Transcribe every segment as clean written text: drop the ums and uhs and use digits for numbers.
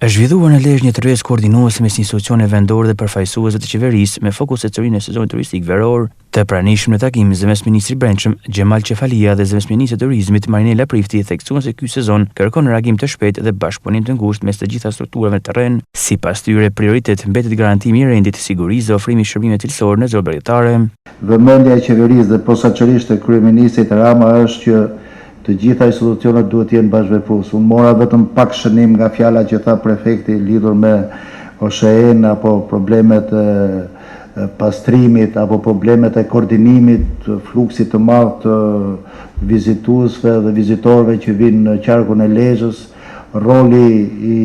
Është zhvilluar në Lezhë një tërheqës koordinuese mes institucioneve vendore dhe përfaqësuesve të qeverisë me fokus secorinë e sezonit turistik veror. Të pranishëm në takimin zëvendës ministri i Brendshëm Xhemal Çefalia dhe zëvendës ministre e turizmit Marinela Prifti theksuan se ky sezon kërkon reagim të shpejtë dhe bashkëpunim të ngushtë mes të gjitha strukturave në terren. Sipas tyre, prioritet mbetet garantimi i rendit, sigurisë dhe ofrimi i shërbimeve cilësore në zonë bregdetare. Vëmendja e qeverisë dhe posaçërisht e kryeministrit Rama është që të gjitha institucionet duhet të jenë bashkëpunësuese. Unë mora vetëm pak shënim nga fjala që tha prefekti lidhur me OSHE-n apo problemet e pastrimit apo problemet e koordinimit fluksit të madh të vizituesve dhe vizitorëve që vinë në qarkun e Lezhës, roli i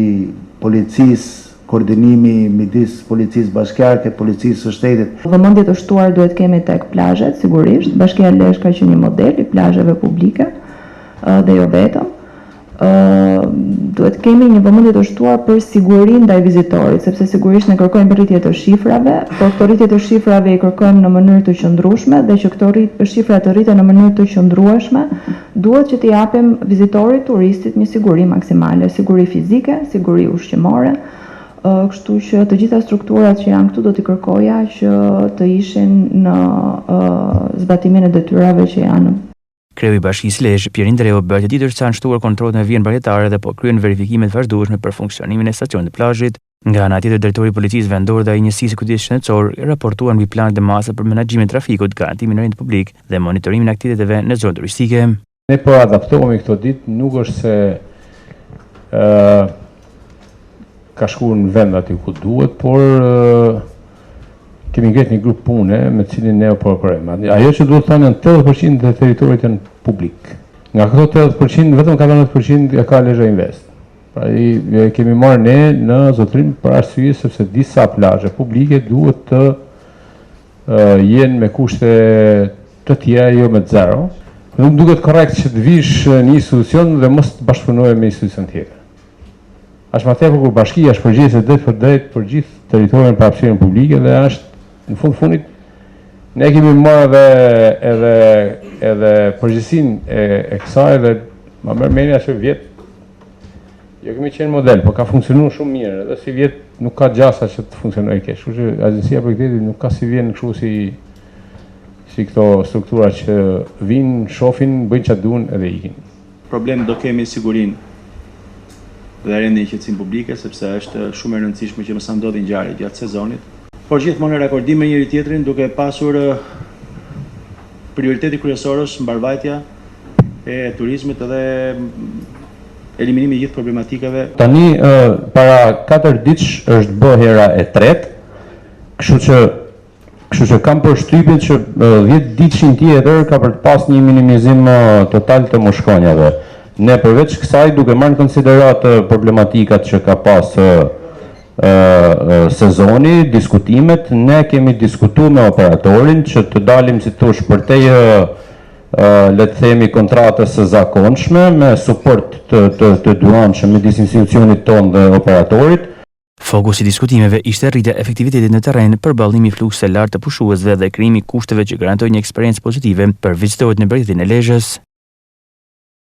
policisë, koordinimi midis policisë bashkiake, policisë së shtetit. Vëmendje të shtuar duhet kemi tek plazhet, sigurisht. Bashkia e Lezhë ka qenë një model i plazheve publike dhe jo vetëm. Duhet kemi një vëmendje të shtuar për sigurinë ndaj vizitorit, sepse sigurisht ne kërkojmë rritje të shifrave, por këto rritje të shifrave i kërkojmë në mënyrë të qëndrueshme dhe që këto shifra të rriten në mënyrë të qëndrueshme, duhet që t'i japim vizitorit, turistit një siguri maksimale, siguri fizike, siguri ushqimore. Kështu që të gjitha strukturat që janë këtu do t'i kërkoja që të ishin në zbatimin e detyrave që janë. Kreu i Bashkisë Lezhë, Pierin Dreo, bëhet e ditur se kanë shtuar kontrollet në vijën bregdetare dhe po kryen verifikime të vazhdueshme për funksionimin e stacionit të plazhit. Nga ana tjetër, drejtori i policisë vendore dhe ai njësisë kujdestit shëndetësor raportuan mbi planet e masa për menaxhimin e trafikut, garantimin e rendit publik dhe monitorimin e aktiviteteve në zonë turistike. Ne po adaptohemi këto ditë, nuk është se ka shkuar në vend aty ku duhet, por kemi ngritur një grup pune me cilin ne po operojmë. Ajo që duhet thënë në 80% të territorit janë publik. Nga këto 80% vetëm 14% e ka Lezhë Invest. Pra kemi marrë ne në zotërim për arsye sepse disa plazhe publike duhet të jenë me kushte të tjera, jo me zero. Nuk duket korrekt që të vish një institucion dhe mos të bashkëpunoje me institucion tjetër. Është më tepër kur bashkia është përgjegjëse drejt për drejt për gjithë territorin për hapësirën publike dhe është në fundit ne kemi marrë edhe përgjegjësinë e kësaj dhe ma merr mendja se vjet jo kemi qenë model, por ka funksionuar shumë mirë, edhe si vjet nuk ka gjasa që të funksionojë keq. Kështu që Agjencia për Qytetin nuk ka si vjen kështu si këto struktura që vinë, shohin, bëjnë çfarë duan edhe ikin. Problem do kemi sigurinë dhe rendin e qetësisë publike, sepse është shumë e rëndësishme që mos sa ndodhin ngjarje gjatë sezonit. Por gjithmonë në rakordim me njëri tjetrin, duke pasur prioriteti kryesor është mbarvajtja e turizmit dhe eliminimi i gjithë problematikave. Tani para 4 ditësh është bë hera e tretë, kështu që kam përshtypjen që 10 ditëshin tjetër ka për të pas një minimizim total të moshkonjave. Ne përveç kësaj, duke marrë në konsiderat problematikat që ka pas sezoni, diskutimet, ne kemi diskutuar me operatorin që të dalim si thosh përtej le të themi kontratës së zakonshme me suport të duanshëm midis institucionit tonë dhe operatorit. Fokusi i diskutimeve ishte rritja e efektivitetit në terren, përballimi i fluksit të lartë të pushuesve dhe krijimi i kushteve që garantojnë një eksperiencë pozitive për vizitorët në bregdetin e Lezhës.